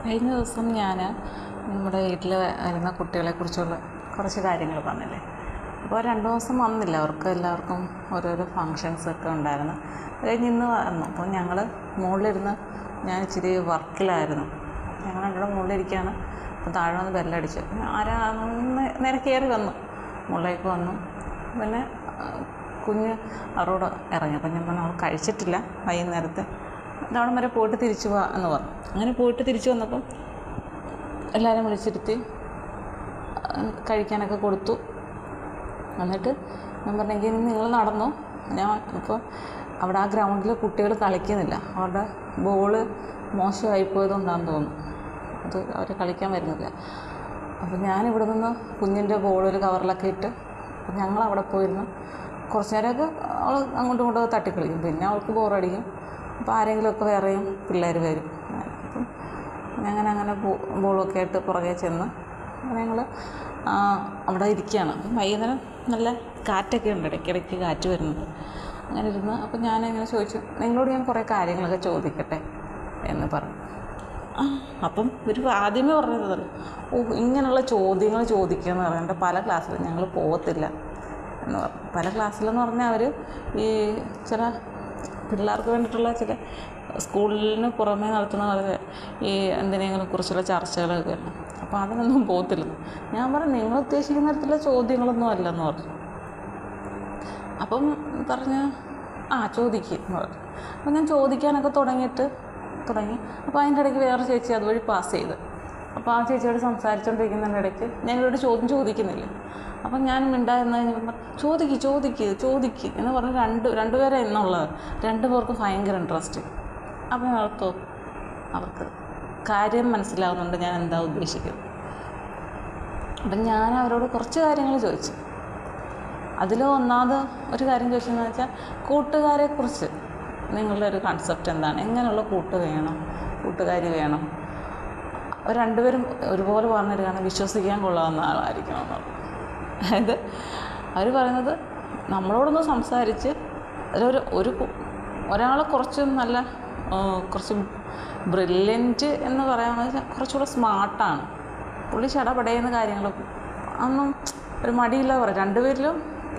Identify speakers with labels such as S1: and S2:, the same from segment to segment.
S1: കഴിഞ്ഞ ദിവസം ഞാൻ നമ്മുടെ വീട്ടിൽ വരുന്ന കുട്ടികളെക്കുറിച്ചുള്ള കുറച്ച് കാര്യങ്ങൾ പറഞ്ഞില്ലേ. അപ്പോൾ 2 ദിവസം വന്നില്ല, എല്ലാവർക്കും ഓരോരോ ഫങ്ഷൻസൊക്കെ ഉണ്ടായിരുന്നു. അത് കഴിഞ്ഞ് ഇന്ന് വന്നു. അപ്പോൾ ഞങ്ങൾ മുകളിലിരുന്ന്, ഞാൻ ഇച്ചിരി വർക്കിലായിരുന്നു, ഞങ്ങൾ രണ്ടുകൂടെ മുകളിലിരിക്കുകയാണ്. അപ്പോൾ താഴെ വന്ന് ബെല്ലടിച്ചു. നേരെ കയറി വന്നു, മുകളിലേക്ക് വന്നു. പിന്നെ കുഞ്ഞ് അവരോട് ഇറങ്ങി. അപ്പം ഞാൻ പറഞ്ഞു, അവൾ കഴിച്ചിട്ടില്ല, വൈകുന്നേരത്തെ അവിടെ വരെ പോയിട്ട് തിരിച്ചു പോവാ എന്ന് പറഞ്ഞു. അങ്ങനെ പോയിട്ട് തിരിച്ചു വന്നപ്പം എല്ലാവരും വിളിച്ചിരുത്തി കഴിക്കാനൊക്കെ കൊടുത്തു. എന്നിട്ട് ഞാൻ പറഞ്ഞെങ്കിൽ ഇനി നിങ്ങൾ നടന്നു. ഞാൻ ഇപ്പോൾ അവിടെ ആ ഗ്രൗണ്ടിൽ കുട്ടികൾ കളിക്കുന്നില്ല, അവരുടെ ബോള് മോശമായി പോയതുകൊണ്ടാണെന്ന് തോന്നുന്നു, അത് അവർ കളിക്കാൻ വരുന്നില്ല. അപ്പം ഞാനിവിടെ നിന്ന് കുഞ്ഞിൻ്റെ ബോളൊരു കവറിലൊക്കെ ഇട്ട് ഞങ്ങളവിടെ പോയിരുന്നു. കുറച്ച് നേരമൊക്കെ അവൾ അങ്ങോട്ടും ഇങ്ങോട്ടും തട്ടിക്കളിക്കും. പിന്നെ അവൾക്ക് ബോറടിക്കും. അപ്പോൾ ആരെങ്കിലുമൊക്കെ വേറെയും പിള്ളേർ വരും. അപ്പം അങ്ങനെ ബോളൊക്കെ ആയിട്ട് പുറകെ ചെന്ന് ഞങ്ങൾ അവിടെ ഇരിക്കുകയാണ്. അപ്പം വൈകുന്നേരം നല്ല കാറ്റൊക്കെ ഉണ്ട്, ഇടയ്ക്കിടയ്ക്ക് കാറ്റ് വരുന്നുണ്ട്. അങ്ങനെ ഇരുന്ന് അപ്പം ഞാനിങ്ങനെ ചോദിച്ചു, നിങ്ങളോട് ഞാൻ കുറേ കാര്യങ്ങളൊക്കെ ചോദിക്കട്ടെ എന്ന് പറഞ്ഞു. അപ്പം ഇവർ ആദ്യമേ പറഞ്ഞത്, ഇങ്ങനെയുള്ള ചോദ്യങ്ങൾ ചോദിക്കുക എന്ന് പറഞ്ഞിട്ട് പല ക്ലാസ്സിലും ഞങ്ങൾ പോകത്തില്ല എന്ന് പറഞ്ഞു. പല ക്ലാസ്സിലെന്ന് പറഞ്ഞാൽ അവർ ഈ ചില പിള്ളേർക്ക് വേണ്ടിയിട്ടുള്ള ചില സ്കൂളിന് പുറമേ നടത്തുന്ന വളരെ ഈ എന്തിനെങ്കിലും കുറിച്ചുള്ള ചർച്ചകളൊക്കെ ഉണ്ട്. അപ്പോൾ അതിനൊന്നും പോകത്തില്ല. ഞാൻ പറഞ്ഞു, നിങ്ങൾ ഉദ്ദേശിക്കുന്ന തരത്തിലുള്ള ചോദ്യങ്ങളൊന്നും അല്ലെന്ന് പറഞ്ഞു. അപ്പം പറഞ്ഞ് ചോദിക്കുക എന്ന് പറഞ്ഞു. അപ്പം ഞാൻ ചോദിക്കാനൊക്കെ തുടങ്ങി. അപ്പോൾ അതിൻ്റെ ഇടയ്ക്ക് വേറെ ചേച്ചി അതുവഴി പാസ് ചെയ്ത്. അപ്പോൾ ആ ചേച്ചിയോട് സംസാരിച്ചുകൊണ്ടിരിക്കുന്നതിൻ്റെ ഇടയ്ക്ക് ഞങ്ങളോട് ചോദ്യം ചോദിക്കുന്നില്ല. അപ്പം ഞാൻ മിണ്ടായിരുന്നു കഴിഞ്ഞപ്പോൾ ചോദിക്ക് എന്ന് പറഞ്ഞ് രണ്ടുപേരെ എന്നുള്ളത് 2 പേർക്ക് ഭയങ്കര ഇൻട്രസ്റ്റ്. അപ്പം അവർക്ക് കാര്യം മനസ്സിലാവുന്നുണ്ട് ഞാൻ എന്താ ഉദ്ദേശിക്കുന്നത്. അപ്പം ഞാൻ അവരോട് കുറച്ച് കാര്യങ്ങൾ ചോദിച്ചു. അതിൽ ഒന്നാമത് ഒരു കാര്യം ചോദിച്ചതെന്ന് വെച്ചാൽ, കൂട്ടുകാരെക്കുറിച്ച് നിങ്ങളുടെ ഒരു കൺസെപ്റ്റ് എന്താണ്, എങ്ങനെയുള്ള കൂട്ടുകാരി വേണം. അവർ 2 പേരും ഒരുപോലെ പറഞ്ഞിട്ടാണ് വിശ്വസിക്കാൻ കൊള്ളാവുന്ന ആളായിരിക്കണം എന്നുള്ളത്. അതായത് അവർ പറയുന്നത്, നമ്മളോടൊന്ന് സംസാരിച്ച് ഒരാൾ കുറച്ച് ബ്രില്യൻറ്റ് എന്ന് പറയാമെന്ന് വെച്ചാൽ കുറച്ചുകൂടെ സ്മാർട്ടാണ് പുള്ളി. ചടപടയുന്ന കാര്യങ്ങൾ ഒന്നും ഒരു മടിയില്ല പറയും. 2 പേരിലും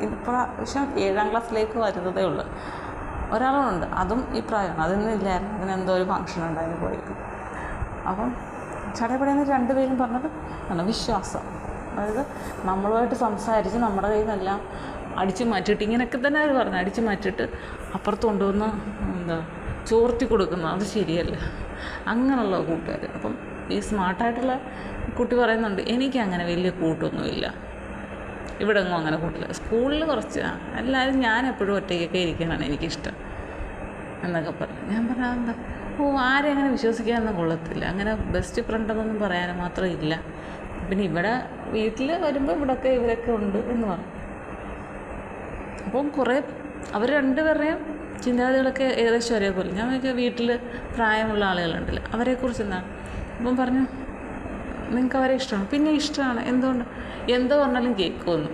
S1: ഇപ്രാവശ്യം 7ാം ക്ലാസ്സിലേക്ക് വരുന്നതേ ഉള്ളൂ. ഒരാളുണ്ട്, അതും ഈ പ്രായമാണ്, അതൊന്നും ഇല്ലായിരുന്നു, അതിനെന്തോ ഒരു ഫങ്ഷൻ ഉണ്ടായിരുന്നു പോയിരിക്കും. അപ്പം ചടപടയെന്ന് 2 പേരും പറഞ്ഞത് വിശ്വാസം. അതായത് നമ്മളുമായിട്ട് സംസാരിച്ച് നമ്മുടെ കയ്യിൽ നിന്നെല്ലാം അടിച്ചു മാറ്റിയിട്ട്, ഇങ്ങനെയൊക്കെ തന്നെ അവർ പറഞ്ഞു, അടിച്ചു മാറ്റിയിട്ട് അപ്പുറത്ത് കൊണ്ടുവന്ന് ചോർത്തി കൊടുക്കുന്നു, അത് ശരിയല്ല. അങ്ങനെയുള്ള കൂട്ടുകാർ. അപ്പം ഈ സ്മാർട്ടായിട്ടുള്ള കുട്ടി പറയുന്നുണ്ട്, എനിക്കങ്ങനെ വലിയ കൂട്ടൊന്നുമില്ല, ഇവിടെ എങ്ങും അങ്ങനെ കൂട്ടില്ല, സ്കൂളിൽ കുറച്ച് എല്ലാവരും, ഞാൻ എപ്പോഴും ഒറ്റയ്ക്കൊക്കെ ഇരിക്കാനാണ് എനിക്കിഷ്ടം എന്നൊക്കെ പറഞ്ഞു. ഞാൻ പറഞ്ഞാൽ എന്താ, ആരും അങ്ങനെ വിശ്വസിക്കാനൊന്നും കൊള്ളത്തില്ല, അങ്ങനെ ബെസ്റ്റ് ഫ്രണ്ടെന്നൊന്നും പറയാനും മാത്രം ഇല്ല. പിന്നെ ഇവിടെ വീട്ടിൽ വരുമ്പോൾ ഇവിടെയൊക്കെ ഇവരൊക്കെ ഉണ്ട് എന്ന് പറഞ്ഞു. അപ്പം കുറേ അവർ 2 പേരുടെയും ചിന്താഗതികളൊക്കെ ഏകദേശം ഒരേപോലെ. ഞാൻ ചോദിച്ചാൽ വീട്ടിൽ പ്രായമുള്ള ആളുകളുണ്ടല്ലോ, അവരെക്കുറിച്ച് എന്താണ്. അപ്പം പറഞ്ഞു, നിങ്ങൾക്ക് അവരെ ഇഷ്ടമാണ്. പിന്നെ ഇഷ്ടമാണ്, എന്തുകൊണ്ട്, എന്ത് പറഞ്ഞാലും കേൾക്കുമെന്ന്.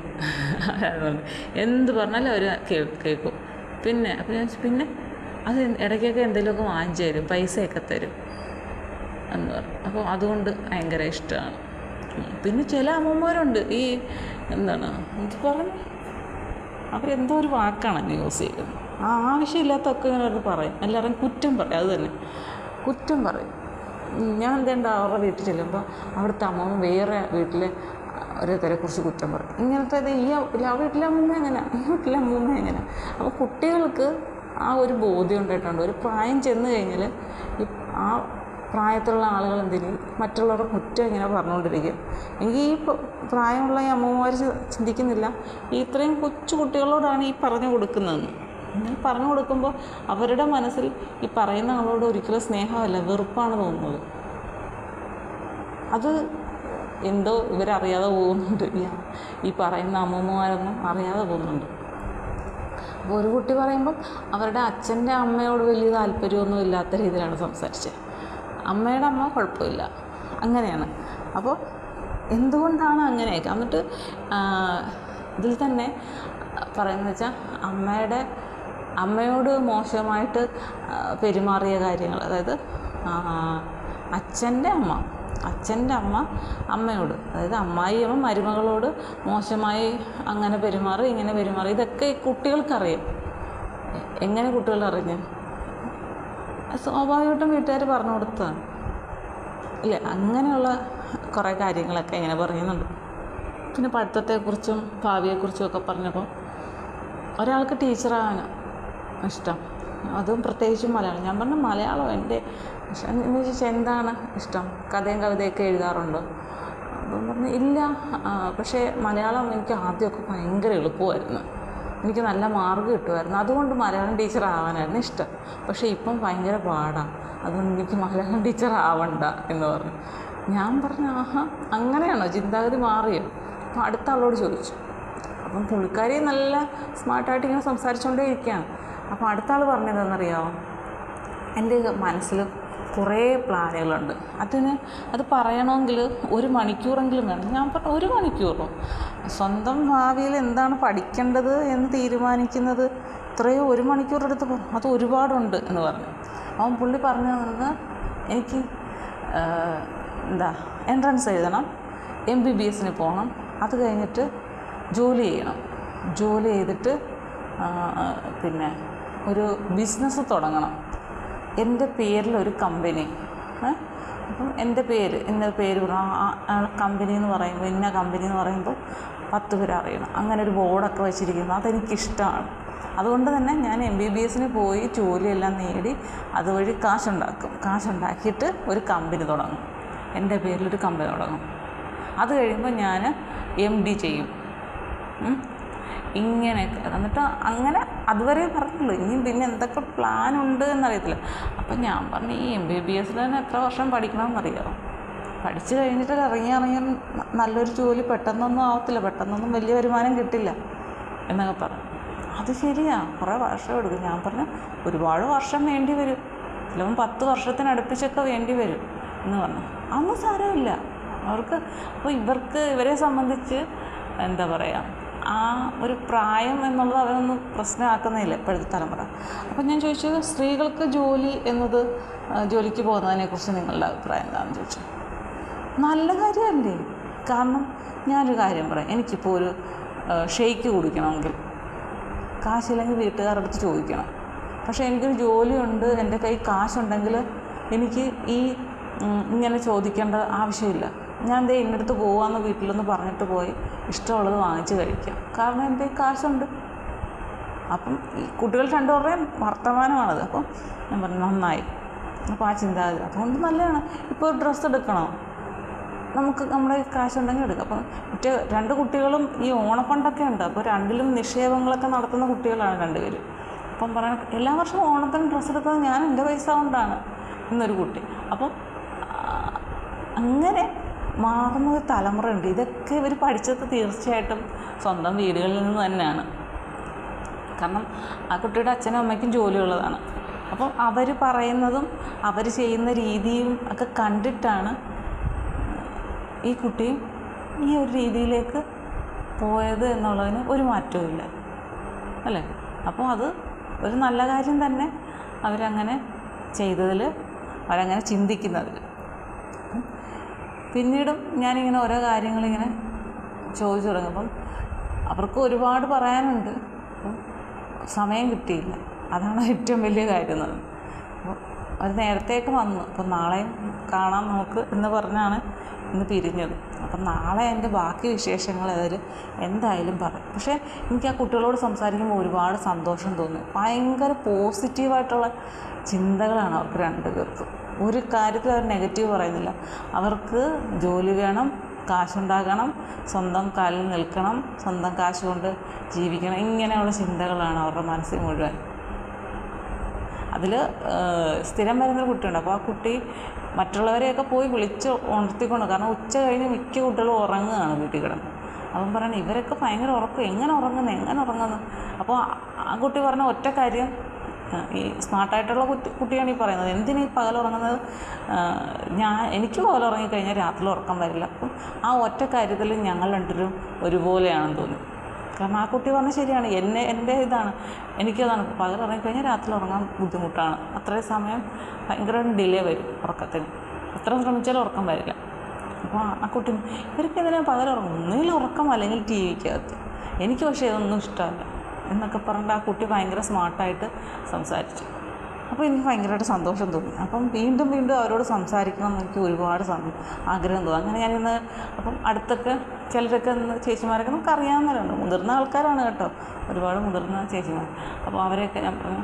S1: എന്ത് പറഞ്ഞാലും അവർ കേൾക്കും. പിന്നെ അപ്പം ഞാൻ പിന്നെ അത് ഇടയ്ക്കൊക്കെ എന്തെങ്കിലുമൊക്കെ വാങ്ങിച്ചു തരും, പൈസയൊക്കെ തരും എന്ന് പറഞ്ഞു. അപ്പോൾ അതുകൊണ്ട് ഭയങ്കര ഇഷ്ടമാണ്. പിന്നെ ചില അമ്മമാരുണ്ട്, ഈ എന്ത് പറഞ്ഞു, അവരെന്തോ ഒരു വാക്കാണ് യൂസ് ചെയ്യുന്നത്, ആവശ്യമില്ലാത്തൊക്കെ ഇങ്ങനെ പറയും, എല്ലാവരും കുറ്റം പറയും. അത് തന്നെ കുറ്റം പറയും. ഞാൻ അവരുടെ വീട്ടിൽ ചെല്ലുമ്പോൾ അവിടുത്തെ അമ്മമ്മ വേറെ വീട്ടിലെ ഓരോരുത്തരെക്കുറിച്ച് കുറ്റം പറയും. ഇങ്ങനത്തെ ആ വീട്ടിലെ അമ്മൂമ്മ എങ്ങനെ, ഈ വീട്ടിലെ അമ്മൂമ്മ എങ്ങനെ. അപ്പോൾ കുട്ടികൾക്ക് ആ ഒരു ബോധ്യം ഉണ്ടായിട്ടുണ്ട്. ഒരു പ്രായം ചെന്ന് കഴിഞ്ഞാൽ ആ പ്രായത്തിലുള്ള ആളുകൾ മറ്റുള്ളവരുടെ കുറ്റം ഇങ്ങനെ പറഞ്ഞുകൊണ്ടിരിക്കും. എങ്കിൽ ഈ പ്രായമുള്ള ഈ അമ്മമാർ ചിന്തിക്കുന്നില്ല, ഇത്രയും കൊച്ചു കുട്ടികളോടാണ് ഈ പറഞ്ഞു കൊടുക്കുന്നതെന്ന്. ഇങ്ങനെ പറഞ്ഞു കൊടുക്കുമ്പോൾ അവരുടെ മനസ്സിൽ ഈ പറയുന്ന ആളോട് ഒരിക്കലും സ്നേഹമല്ല, വെറുപ്പാണ് തോന്നുന്നത്. അത് എന്തോ ഇവരറിയാതെ പോകുന്നുണ്ട്, ഈ പറയുന്ന അമ്മൂമ്മമാരൊന്നും അറിയാതെ പോകുന്നുണ്ട്. അപ്പോൾ ഒരു കുട്ടി പറയുമ്പം അവരുടെ അച്ഛൻ്റെ അമ്മയോട് വലിയ താല്പര്യമൊന്നും ഇല്ലാത്ത രീതിയിലാണ് സംസാരിച്ചത്. അമ്മയുടെ അമ്മ കുഴപ്പമില്ല, അങ്ങനെയാണ്. അപ്പോൾ എന്തുകൊണ്ടാണ് അങ്ങനെയൊക്കെ. എന്നിട്ട് ഇതിൽ തന്നെ പറയുന്നത് വെച്ചാൽ അമ്മയോട് മോശമായിട്ട് പെരുമാറിയ കാര്യങ്ങൾ, അതായത് അച്ഛൻ്റെ അമ്മ അമ്മയോട്, അതായത് അമ്മായിയമ്മ മരുമകളോട് മോശമായി അങ്ങനെ പെരുമാറി ഇങ്ങനെ പെരുമാറി, ഇതൊക്കെ കുട്ടികൾക്കറിയാം. എങ്ങനെ കുട്ടികൾ അറിഞ്ഞ്? സ്വാഭാവികമായിട്ടും വീട്ടുകാർ പറഞ്ഞു കൊടുത്തതാണ് ഇല്ലേ. അങ്ങനെയുള്ള കുറേ കാര്യങ്ങളൊക്കെ ഇങ്ങനെ പറയുന്നുണ്ട്. പിന്നെ പഠിത്തത്തെക്കുറിച്ചും ഭാവിയെക്കുറിച്ചും ഒക്കെ പറഞ്ഞപ്പോൾ ഒരാൾക്ക് ടീച്ചറാകാനാണ് ഇഷ്ടം, അതും പ്രത്യേകിച്ചും മലയാളം. ഞാൻ പറഞ്ഞു മലയാളം എൻ്റെ ഇഷ്ടം എന്ന് ചോദിച്ചാൽ എന്താണ് ഇഷ്ടം, കഥയും കവിതയൊക്കെ എഴുതാറുണ്ടോ? അപ്പം പറഞ്ഞു ഇല്ല, പക്ഷേ മലയാളം എനിക്ക് ആദ്യമൊക്കെ ഭയങ്കര എളുപ്പമായിരുന്നു, എനിക്ക് നല്ല മാർക്ക് കിട്ടുമായിരുന്നു, അതുകൊണ്ട് മലയാളം ടീച്ചർ ആവാനായിരുന്നു ഇഷ്ടം. പക്ഷേ ഇപ്പം ഭയങ്കര പാടാണ്, അതുകൊണ്ട് എനിക്ക് മലയാളം ടീച്ചർ ആവണ്ട എന്ന് പറഞ്ഞു. ഞാൻ പറഞ്ഞു ആഹാ അങ്ങനെയാണോ, ചിന്താഗതി മാറിയോ? അപ്പം അടുത്ത ആളോട് ചോദിച്ചു. അപ്പം പുള്ളിക്കാരി നല്ല സ്മാർട്ടായിട്ട് ഇങ്ങനെ സംസാരിച്ചുകൊണ്ടേ ഇരിക്കുകയാണ്. അപ്പം അടുത്ത ആൾ പറഞ്ഞതെന്നറിയാമോ, എൻ്റെ മനസ്സിൽ കുറേ പ്ലാനുകളുണ്ട്, അത് പറയണമെങ്കിൽ 1 മണിക്കൂറെങ്കിലും വേണം. ഞാൻ പറഞ്ഞു 1 മണിക്കൂറോ? സ്വന്തം ഭാവിയിൽ എന്താണ് പഠിക്കേണ്ടത് എന്ന് തീരുമാനിക്കുന്നത് ഇത്രയോ 1 മണിക്കൂർ എടുത്ത് അത് ഒരുപാടുണ്ട് എന്ന് പറഞ്ഞു. അവൻ പുള്ളി പറഞ്ഞു തന്നത് എനിക്ക് എൻട്രൻസ് എഴുതണം, MBBS പോകണം, അത് കഴിഞ്ഞിട്ട് ജോലി ചെയ്യണം, ജോലി ചെയ്തിട്ട് പിന്നെ ഒരു ബിസിനസ് തുടങ്ങണം, എൻ്റെ പേരിലൊരു കമ്പനി. അപ്പം എൻ്റെ പേര് ആ കമ്പനി എന്ന് പറയുമ്പോൾ ഇന്ന കമ്പനി എന്ന് പറയുമ്പോൾ 10 പേര് അറിയണം, അങ്ങനെ ഒരു ബോർഡൊക്കെ വെച്ചിരിക്കുന്നു, അതെനിക്കിഷ്ടമാണ്. അതുകൊണ്ട് തന്നെ ഞാൻ MBBS പോയി ജോലിയെല്ലാം നേടി അതുവഴി കാശുണ്ടാക്കിയിട്ട് ഒരു കമ്പനി തുടങ്ങും, എൻ്റെ പേരിലൊരു കമ്പനി തുടങ്ങും. അത് കഴിയുമ്പോൾ ഞാൻ MD ചെയ്യും. ഇങ്ങനെയൊക്കെ എന്നിട്ട് അങ്ങനെ അതുവരെ പറഞ്ഞുള്ളൂ. ഇനി പിന്നെ എന്തൊക്കെ പ്ലാനുണ്ട് എന്നറിയത്തില്ല. അപ്പം ഞാൻ പറഞ്ഞു ഈ MBBS തന്നെ എത്ര വർഷം പഠിക്കണമെന്നറിയാമോ? പഠിച്ചു കഴിഞ്ഞിട്ട് ഇറങ്ങി നല്ലൊരു ജോലി പെട്ടെന്നൊന്നും ആവത്തില്ല, പെട്ടെന്നൊന്നും വലിയ വരുമാനം കിട്ടില്ല എന്നൊക്കെ പറഞ്ഞു. അത് ശരിയാ, കുറേ വർഷം എടുക്കും. ഞാൻ പറഞ്ഞു ഒരുപാട് വർഷം വേണ്ടി വരും, ചിലപ്പം 10 വർഷത്തിനടുപ്പിച്ചൊക്കെ വേണ്ടി വരും എന്ന് പറഞ്ഞു. അതൊന്നും സാരമില്ല അവർക്ക്. അപ്പോൾ ഇവരെ സംബന്ധിച്ച് എന്താ പറയുക, ആ ഒരു പ്രായം എന്നുള്ളത് അവരൊന്നും പ്രശ്നമാക്കുന്നില്ല ഇപ്പോഴത്തെ തലമുറ. അപ്പം ഞാൻ ചോദിച്ചത് സ്ത്രീകൾക്ക് ജോലിക്ക് പോകുന്നതിനെക്കുറിച്ച് നിങ്ങളുടെ അഭിപ്രായം എന്താണെന്ന് ചോദിച്ചു. നല്ല കാര്യമല്ലേ? കാരണം ഞാനൊരു കാര്യം പറയാം, എനിക്കിപ്പോൾ ഒരു ഷെയ്ക്ക് കുടിക്കണമെങ്കിൽ കാശില്ലെങ്കിൽ വീട്ടുകാരുടെ അടുത്ത് ചോദിക്കണം. പക്ഷേ എനിക്കൊരു ജോലിയുണ്ട്, എൻ്റെ കയ്യിൽ കാശുണ്ടെങ്കിൽ എനിക്ക് ഇങ്ങനെ ചോദിക്കേണ്ട ആവശ്യമില്ല. ഞാൻ ഇന്നടുത്ത് പോകാമെന്ന് വീട്ടിലൊന്ന് പറഞ്ഞിട്ട് പോയി ഇഷ്ടമുള്ളത് വാങ്ങിച്ച് കഴിക്കാം, കാരണം എൻ്റെ കാശുണ്ട്. അപ്പം ഈ കുട്ടികൾ 2 പേരുടെയും വർത്തമാനമാണത്. അപ്പം ഞാൻ പറഞ്ഞു നന്നായി. അപ്പോൾ ആ ചിന്താഗതി അതുകൊണ്ട് നല്ലതാണ്. ഇപ്പോൾ ഒരു ഡ്രസ്സ് എടുക്കണോ, നമുക്ക് നമ്മുടെ കാശുണ്ടെങ്കിൽ എടുക്കാം. അപ്പം 2 കുട്ടികളും ഈ ഓണഫണ്ടൊക്കെ ഉണ്ട്, അപ്പോൾ 2ലും നിക്ഷേപങ്ങളൊക്കെ നടത്തുന്ന കുട്ടികളാണ് 2 പേരും. അപ്പം പറയണം എല്ലാ വർഷവും ഓണത്തിന് ഡ്രസ്സ് എടുക്കുന്നത് ഞാൻ എൻ്റെ പൈസ കൊണ്ടാണ് എന്നൊരു കുട്ടി. അപ്പം അങ്ങനെ മാറുന്നൊരു തലമുറയുണ്ട്. ഇതൊക്കെ ഇവർ പഠിച്ചത് തീർച്ചയായിട്ടും സ്വന്തം വീടുകളിൽ നിന്ന് തന്നെയാണ്. കാരണം ആ കുട്ടിയുടെ അച്ഛനും അമ്മയ്ക്കും ജോലിയുള്ളതാണ്. അപ്പം അവർ പറയുന്നതും അവർ ചെയ്യുന്ന രീതിയും ഒക്കെ കണ്ടിട്ടാണ് ഈ കുട്ടിയും ഈ ഒരു രീതിയിലേക്ക് പോയത് എന്നുള്ളതിന് ഒരു മാറ്റവുമില്ല അല്ലേ. അപ്പോൾ അത് ഒരു നല്ല കാര്യം തന്നെ അവരങ്ങനെ ചെയ്തതിൽ, അവരങ്ങനെ ചിന്തിക്കുന്നതിൽ. പിന്നീടും ഞാനിങ്ങനെ ഓരോ കാര്യങ്ങളിങ്ങനെ ചോദിച്ചു തുടങ്ങുമ്പം അവർക്ക് ഒരുപാട് പറയാനുണ്ട്, അപ്പം സമയം കിട്ടിയില്ല. അതാണ് ഏറ്റവും വലിയ കാര്യം എന്ന് പറയുന്നത്. അപ്പോൾ അവർ നേരത്തേക്ക് വന്നു. അപ്പം നാളെയും കാണാം നമുക്ക് എന്ന് പറഞ്ഞാണ് ഇന്ന് പിരിഞ്ഞത്. അപ്പം നാളെ എൻ്റെ ബാക്കി വിശേഷങ്ങൾ അതിൽ എന്തായാലും പറയും. പക്ഷേ എനിക്ക് ആ കുട്ടികളോട് സംസാരിക്കുമ്പോൾ ഒരുപാട് സന്തോഷം തോന്നി. ഭയങ്കര പോസിറ്റീവായിട്ടുള്ള ചിന്തകളാണ് അവർക്ക് 2 പേർക്കും. ഒരു കാര്യത്തിൽ അവർ നെഗറ്റീവ് പറയുന്നില്ല. അവർക്ക് ജോലി വേണം, കാശുണ്ടാക്കണം, സ്വന്തം കാലിൽ നിൽക്കണം, സ്വന്തം കാശ് കൊണ്ട് ജീവിക്കണം, ഇങ്ങനെയുള്ള ചിന്തകളാണ് അവരുടെ മനസ്സിൽ മുഴുവൻ. അതിൽ സ്ഥിരം വരുന്നൊരു കുട്ടിയുണ്ട്. അപ്പോൾ ആ കുട്ടി മറ്റുള്ളവരെയൊക്കെ പോയി വിളിച്ച് ഉണർത്തിക്കൊണ്ട്, കാരണം ഉച്ച കഴിഞ്ഞ് മിക്ക കുട്ടികളും ഉറങ്ങുകയാണ് വീട്ടിൽ കിടന്ന്. അപ്പം പറയണം ഇവരൊക്കെ ഭയങ്കര ഉറക്കം, എങ്ങനെ ഉറങ്ങുന്നു. അപ്പോൾ ആ കുട്ടി പറഞ്ഞ ഒറ്റ കാര്യം, ഈ സ്മാർട്ടായിട്ടുള്ള കുട്ടിയാണ് ഈ പറയുന്നത്, എന്തിനീ പകലുറങ്ങുന്നത്, എനിക്ക് പകലുറങ്ങിക്കഴിഞ്ഞാൽ രാത്രി ഉറക്കം വരില്ല. അപ്പം ആ ഒറ്റ കാര്യത്തിൽ ഞങ്ങൾ 2 പേരും ഒരുപോലെയാണെന്ന് തോന്നി. കാരണം ആ കുട്ടി പറഞ്ഞത് ശരിയാണ്, എൻ്റെ ഇതാണ്, എനിക്കതാണ്, പകലുറങ്ങിക്കഴിഞ്ഞാൽ രാത്രി ഉറങ്ങാൻ ബുദ്ധിമുട്ടാണ്, അത്രയും സമയം ഭയങ്കര ഡിലേ വരും ഉറക്കത്തിന്. എത്ര ശ്രമിച്ചാലും ഉറക്കം വരില്ല. അപ്പോൾ ആ കുട്ടി ഇവർക്ക് ഇതിനെ പകരം ഉറങ്ങും, ഒന്നുകിൽ ഉറക്കം അല്ലെങ്കിൽ ടി വിക്കകത്ത്, എനിക്ക് പക്ഷേ ഇതൊന്നും ഇഷ്ടമല്ല എന്നൊക്കെ പറഞ്ഞിട്ട് ആ കുട്ടി ഭയങ്കര സ്മാർട്ടായിട്ട് സംസാരിച്ചു. അപ്പോൾ എനിക്ക് ഭയങ്കരമായിട്ട് സന്തോഷം തോന്നി. അപ്പം വീണ്ടും വീണ്ടും അവരോട് സംസാരിക്കണമെന്ന് എനിക്ക് ഒരുപാട് ആഗ്രഹം തോന്നി. അങ്ങനെ ഞാനിന്ന് അപ്പം അടുത്തൊക്കെ ചിലരൊക്കെ ചേച്ചിമാരൊക്കെ നമുക്ക് അറിയാവുന്നവരുണ്ട്, മുതിർന്ന ആൾക്കാരാണ് കേട്ടോ, ഒരുപാട് മുതിർന്ന ചേച്ചിമാർ. അപ്പോൾ അവരെയൊക്കെ ഞാൻ പറഞ്ഞു,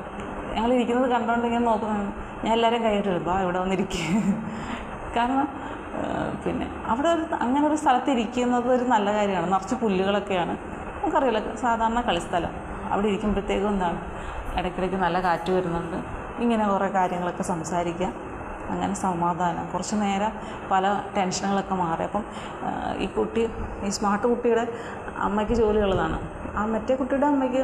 S1: ഞങ്ങളിരിക്കുന്നത് കണ്ടുകൊണ്ട് ഇങ്ങനെ നോക്കുന്നത്, ഞാൻ എല്ലാവരെയും കൈയിട്ട് എഴുതുമ്പോൾ ഇവിടെ വന്നിരിക്കുക. കാരണം പിന്നെ അവിടെ അങ്ങനെ ഒരു സ്ഥലത്ത് ഇരിക്കുന്നത് ഒരു നല്ല കാര്യമാണ്. നിറച്ച് പുല്ലുകളൊക്കെയാണ്, നമുക്കറിയില്ല, സാധാരണ കളിസ്ഥലം. അവിടെ ഇരിക്കുമ്പോഴത്തേക്കും എന്താണ്, ഇടയ്ക്കിടയ്ക്ക് നല്ല കാറ്റ് വരുന്നുണ്ട്, ഇങ്ങനെ കുറേ കാര്യങ്ങളൊക്കെ സംസാരിക്കാം, അങ്ങനെ സമാധാനം, കുറച്ച് നേരം പല ടെൻഷനുകളൊക്കെ മാറി. അപ്പം ഈ സ്മാർട്ട് കുട്ടിയുടെ അമ്മയ്ക്ക് ജോലിയുള്ളതാണ്, ആ മറ്റേ കുട്ടിയുടെ അമ്മയ്ക്ക്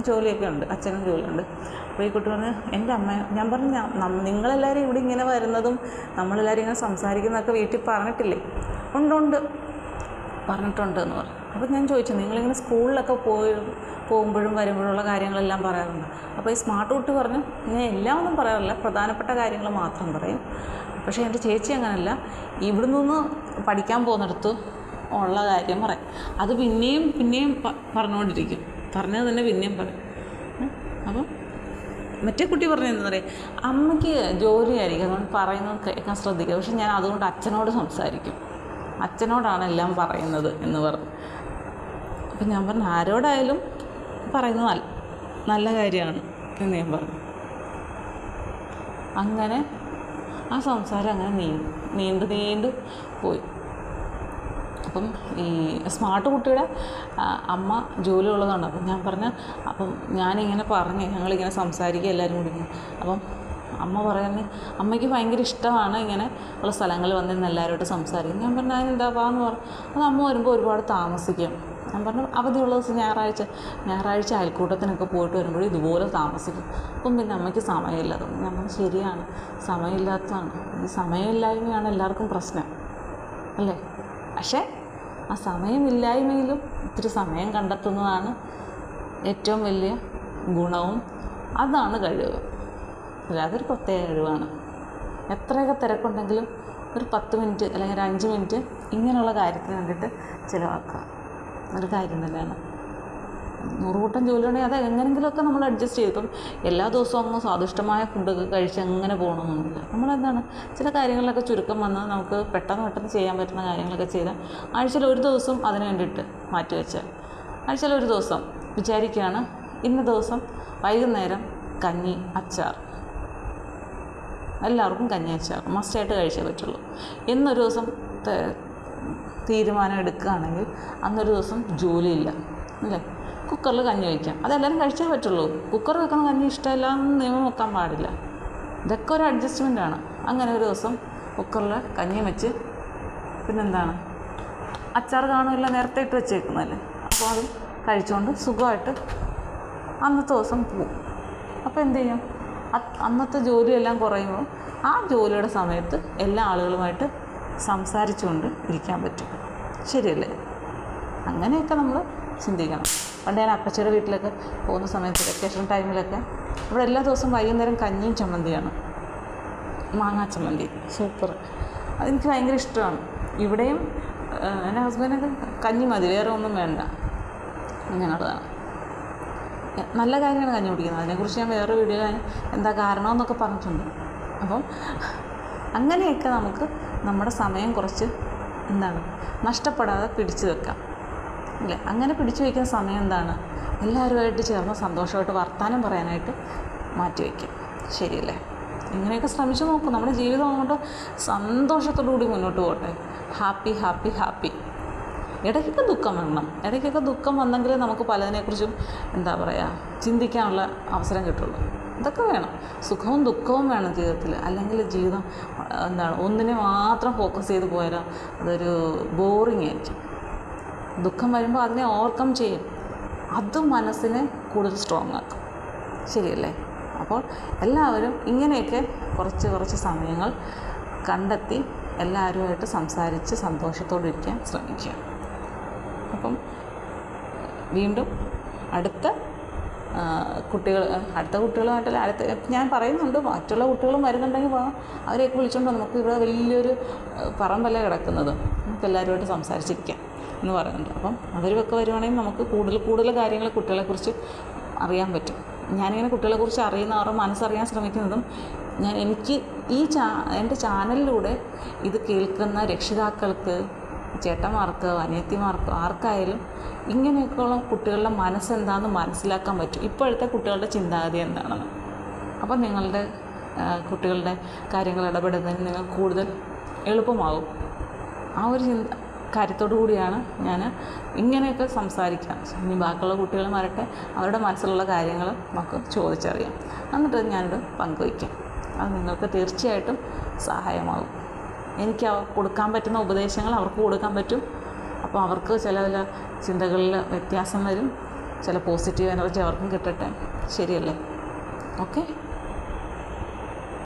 S1: ജോലിയൊക്കെ ഉണ്ട്, അച്ഛനും ജോലിയുണ്ട്. അപ്പോൾ ഈ കുട്ടി പറഞ്ഞ്, എൻ്റെ അമ്മ, ഞാൻ പറഞ്ഞു, നിങ്ങളെല്ലാവരും ഇവിടെ ഇങ്ങനെ വരുന്നതും നമ്മളെല്ലാവരും ഇങ്ങനെ സംസാരിക്കുന്നതൊക്കെ വീട്ടിൽ പറഞ്ഞിട്ടില്ലേ? ഉണ്ട് പറഞ്ഞിട്ടുണ്ട് എന്ന് പറഞ്ഞു. അപ്പോൾ ഞാൻ ചോദിച്ചു, നിങ്ങളിങ്ങനെ സ്കൂളിലൊക്കെ പോകുമ്പോഴും വരുമ്പോഴുള്ള കാര്യങ്ങളെല്ലാം പറയാറുണ്ട്? അപ്പോൾ ഈ സ്മാർട്ട് കുട്ടി പറഞ്ഞു, ഞാൻ എല്ലാം ഒന്നും പറയാറില്ല, പ്രധാനപ്പെട്ട കാര്യങ്ങൾ മാത്രം പറയും. പക്ഷേ എൻ്റെ ചേച്ചി അങ്ങനെയല്ല, ഇവിടെ നിന്ന് പഠിക്കാൻ പോകുന്നിടത്ത് ഉള്ള കാര്യം പറയും, അത് പിന്നെയും പറഞ്ഞുകൊണ്ടിരിക്കും, പറഞ്ഞത് തന്നെ പിന്നെയും പറയും. അപ്പം മറ്റേ കുട്ടി പറഞ്ഞതെന്ന് പറയും, അമ്മയ്ക്ക് ജോലിയായിരിക്കും, അതുകൊണ്ട് പറയുന്നത് കേൾക്കാൻ ശ്രദ്ധിക്കുക, പക്ഷെ ഞാൻ അതുകൊണ്ട് അച്ഛനോട് സംസാരിക്കും, അച്ഛനോടാണ് എല്ലാം പറയുന്നത് എന്ന് പറഞ്ഞു. അപ്പം ഞാൻ പറഞ്ഞു, ആരോടായാലും പറയുന്നത് നല്ല കാര്യമാണ് എന്ന് ഞാൻ പറഞ്ഞു. അങ്ങനെ ആ സംസാരം അങ്ങനെ നീണ്ടു പോയി. അപ്പം ഈ സ്മാർട്ട് കുട്ടിയുടെ അമ്മ ജോലി ഉള്ളതാണ്. അപ്പം ഞാൻ പറഞ്ഞു, അപ്പം ഞാനിങ്ങനെ ഞങ്ങളിങ്ങനെ സംസാരിക്കുക എല്ലാവരും കൂടി. അപ്പം അമ്മ പറയുന്നത്, അമ്മയ്ക്ക് ഭയങ്കര ഇഷ്ടമാണ് ഇങ്ങനെ ഉള്ള സ്ഥലങ്ങളിൽ വന്നിരുന്ന് എല്ലാവരോടും സംസാരിക്കും. ഞാൻ പറഞ്ഞു, അതിനെന്താ പാന്ന് പറഞ്ഞു. അത് അമ്മ വരുമ്പോൾ ഒരുപാട് താമസിക്കും. ഞാൻ പറഞ്ഞു, അവധിയുള്ള ദിവസം ഞായറാഴ്ച അയൽക്കൂട്ടത്തിനൊക്കെ പോയിട്ട് വരുമ്പോഴും ഇതുപോലെ താമസിക്കും. അപ്പം പിന്നെ അമ്മയ്ക്ക് സമയമില്ല. ഞാൻ പറഞ്ഞു, ശരിയാണ്, സമയമില്ലാത്തതാണ്. ഈ സമയമില്ലായ്മയാണ് എല്ലാവർക്കും പ്രശ്നം അല്ലേ? പക്ഷേ ആ സമയമില്ലായ്മയിലും ഇത്തിരി സമയം കണ്ടെത്തുന്നതാണ് ഏറ്റവും വലിയ ഗുണവും, അതാണ് കഴിവ്. അതൊരു പ്രത്യേക കഴിവാണ്. എത്രയൊക്കെ തിരക്കുണ്ടെങ്കിലും ഒരു 10 മിനിറ്റ് അല്ലെങ്കിൽ ഒരു 5 മിനിറ്റ് ഇങ്ങനെയുള്ള കാര്യത്തിന് വേണ്ടിയിട്ട് ചിലവാക്കുക ഒരു കാര്യം തന്നെയാണ്. 100 കൂട്ടം ജോലിയുണ്ടെങ്കിൽ അത് എങ്ങനെയെങ്കിലുമൊക്കെ നമ്മൾ അഡ്ജസ്റ്റ് ചെയ്യും. ഇപ്പം എല്ലാ ദിവസവും അങ്ങ് സ്വാദിഷ്ടമായ ഫുഡൊക്കെ കഴിച്ച് അങ്ങനെ പോകണമെന്നൊന്നുമില്ല. നമ്മളെന്താണ്, ചില കാര്യങ്ങളിലൊക്കെ ചുരുക്കം വന്നാൽ നമുക്ക് പെട്ടെന്ന് ചെയ്യാൻ പറ്റുന്ന കാര്യങ്ങളൊക്കെ ചെയ്താൽ ആഴ്ചയിൽ ഒരു ദിവസം അതിന് വേണ്ടിയിട്ട് മാറ്റിവെച്ചാൽ, ആഴ്ചയിൽ ഒരു ദിവസം വിചാരിക്കുകയാണ്, ഇന്ന ദിവസം വൈകുന്നേരം കഞ്ഞി അച്ചാർ, എല്ലാവർക്കും കഞ്ഞി അച്ചാർ മസ്റ്റായിട്ട് കഴിച്ചേ പറ്റുള്ളൂ എന്നൊരു ദിവസം തീരുമാനം എടുക്കുകയാണെങ്കിൽ അന്നൊരു ദിവസം ജോലിയില്ല അല്ലേ? കുക്കറിൽ കഞ്ഞി വയ്ക്കാം, അതെല്ലാവരും കഴിച്ചേ പറ്റുള്ളൂ. കുക്കർ വെക്കുന്ന കഞ്ഞി ഇഷ്ടമില്ല എന്ന് നിയമം വെക്കാൻ പാടില്ല. ഇതൊക്കെ ഒരു അഡ്ജസ്റ്റ്മെൻറ്റാണ്. അങ്ങനെ ഒരു ദിവസം കുക്കറിൽ കഞ്ഞി വെച്ച്, പിന്നെന്താണ്, അച്ചാർ കാണുമില്ല, നേരത്തെ ഇട്ട് വെച്ചേക്കുന്നതല്ലേ, അപ്പോൾ അത് കഴിച്ചുകൊണ്ട് സുഖമായിട്ട് അന്നത്തെ ദിവസം പോവും. അപ്പോൾ എന്ത് ചെയ്യും, അന്നത്തെ ജോലിയെല്ലാം കുറയുമ്പോൾ ആ ജോലിയുടെ സമയത്ത് എല്ലാ ആളുകളുമായിട്ട് സംസാരിച്ചുകൊണ്ട് ഇരിക്കാൻ പറ്റും. ശരിയല്ലേ? അങ്ങനെയൊക്കെ നമ്മൾ ചിന്തിക്കണം. പണ്ട് ഞാൻ അപ്പച്ചിയുടെ വീട്ടിലൊക്കെ പോകുന്ന സമയത്ത് വെക്കേഷൻ ടൈമിലൊക്കെ ഇവിടെ എല്ലാ ദിവസവും വൈകുന്നേരം കഞ്ഞിയും ചമ്മന്തിയാണ്, മാങ്ങാ ചമ്മന്തി, സൂപ്പർ. അതെനിക്ക് ഭയങ്കര ഇഷ്ടമാണ്. ഇവിടെയും എൻ്റെ ഹസ്ബൻഡൊക്കെ കഞ്ഞി മതി, വേറെ ഒന്നും വേണ്ട, ഞങ്ങളുടേതാണ്. നല്ല കാര്യമാണ് കഞ്ഞി കുടിക്കുന്നത്. അതിനെക്കുറിച്ച് ഞാൻ വേറെ വീഡിയോയിൽ എന്താ കാരണമെന്നൊക്കെ പറഞ്ഞിട്ടുണ്ട്. അപ്പം അങ്ങനെയൊക്കെ നമുക്ക് നമ്മുടെ സമയം കുറച്ച് നഷ്ടപ്പെടാതെ പിടിച്ചു വെക്കാം അല്ലേ? അങ്ങനെ പിടിച്ചു വയ്ക്കുന്ന സമയം എല്ലാവരുമായിട്ട് ചേർന്ന് സന്തോഷമായിട്ട് വർത്തമാനം പറയാനായിട്ട് മാറ്റിവെക്കും. ശരിയല്ലേ? ഇങ്ങനെയൊക്കെ ശ്രമിച്ചു നോക്കും. നമ്മുടെ ജീവിതം അങ്ങോട്ട് സന്തോഷത്തോടു കൂടി മുന്നോട്ട് പോകട്ടെ. Happy happy happy. ഇടയ്ക്കൊക്കെ ദുഃഖം വരണം. ഇടയ്ക്കൊക്കെ ദുഃഖം വന്നെങ്കിൽ നമുക്ക് പലതിനെക്കുറിച്ചും ചിന്തിക്കാനുള്ള അവസരം കിട്ടുള്ളൂ. ഇതൊക്കെ വേണം. സുഖവും ദുഃഖവും വേണം ജീവിതത്തിൽ. അല്ലെങ്കിൽ ജീവിതം ഒന്നിനെ മാത്രം ഫോക്കസ് ചെയ്ത് പോയാൽ അതൊരു ബോറിംഗ് ആയിരിക്കും. ദുഃഖം വരുമ്പോൾ അതിനെ ഓവർകം ചെയ്യും. അത് മനസ്സിനെ കൂടുതൽ സ്ട്രോങ് ആക്കും. ശരിയല്ലേ? അപ്പോൾ എല്ലാവരും ഇങ്ങനെയൊക്കെ കുറച്ച് സമയങ്ങൾ കണ്ടെത്തി എല്ലാവരുമായിട്ട് സംസാരിച്ച് സന്തോഷത്തോടെ ഇരിക്കാൻ ശ്രമിക്കുക. അപ്പം വീണ്ടും അടുത്ത കുട്ടികൾ അടുത്ത കുട്ടികളുമായിട്ടല്ല ഞാൻ പറയുന്നുണ്ട്, മറ്റുള്ള കുട്ടികളും വരുന്നുണ്ടെങ്കിൽ അവരെയൊക്കെ വിളിച്ചുകൊണ്ട് നമുക്ക് ഇവിടെ വലിയൊരു പറമ്പല്ല കിടക്കുന്നത്, നമുക്ക് എല്ലാവരുമായിട്ട് സംസാരിച്ചിരിക്കാം എന്ന് പറയുന്നുണ്ട്. അപ്പം അവരൊക്കെ വരുവാണെങ്കിൽ നമുക്ക് കൂടുതൽ കാര്യങ്ങൾ കുട്ടികളെക്കുറിച്ച് അറിയാൻ പറ്റും. ഞാനിങ്ങനെ കുട്ടികളെക്കുറിച്ച് അറിയുന്ന അവരുടെ മനസ്സറിയാൻ ശ്രമിക്കുന്നതും എനിക്ക് എൻ്റെ ചാനലിലൂടെ ഇത് കേൾക്കുന്ന രക്ഷിതാക്കൾക്ക്, ചേട്ടന്മാർക്ക്, അനിയത്തിമാർക്ക്, ആർക്കായാലും ഇങ്ങനെയൊക്കെയുള്ള കുട്ടികളുടെ മനസ്സെന്താണെന്ന് മനസ്സിലാക്കാൻ പറ്റും, ഇപ്പോഴത്തെ കുട്ടികളുടെ ചിന്താഗതി എന്താണെന്ന്. അപ്പം നിങ്ങളുടെ കുട്ടികളുടെ കാര്യങ്ങൾ ഇടപെടുന്നതിന് നിങ്ങൾക്ക് കൂടുതൽ എളുപ്പമാകും. ആ ഒരു കാര്യത്തോടു കൂടിയാണ് ഞാൻ ഇങ്ങനെയൊക്കെ സംസാരിക്കാം. ഇനി ബാക്കിയുള്ള കുട്ടികൾ വരട്ടെ, അവരുടെ മനസ്സിലുള്ള കാര്യങ്ങൾ നമുക്ക് ചോദിച്ചറിയാം, എന്നിട്ട് ഞാനിത് പങ്കുവയ്ക്കാം. അത് നിങ്ങൾക്ക് തീർച്ചയായിട്ടും സഹായമാകും. എനിക്ക് കൊടുക്കാൻ പറ്റുന്ന ഉപദേശങ്ങൾ അവർക്ക് കൊടുക്കാൻ പറ്റും. അപ്പോൾ അവർക്ക് ചില ചിന്തകളിൽ വ്യത്യാസം വരും, ചില പോസിറ്റീവ് എനർജി അവർക്കും കിട്ടട്ടെ. ശരിയല്ലേ? ഓക്കെ.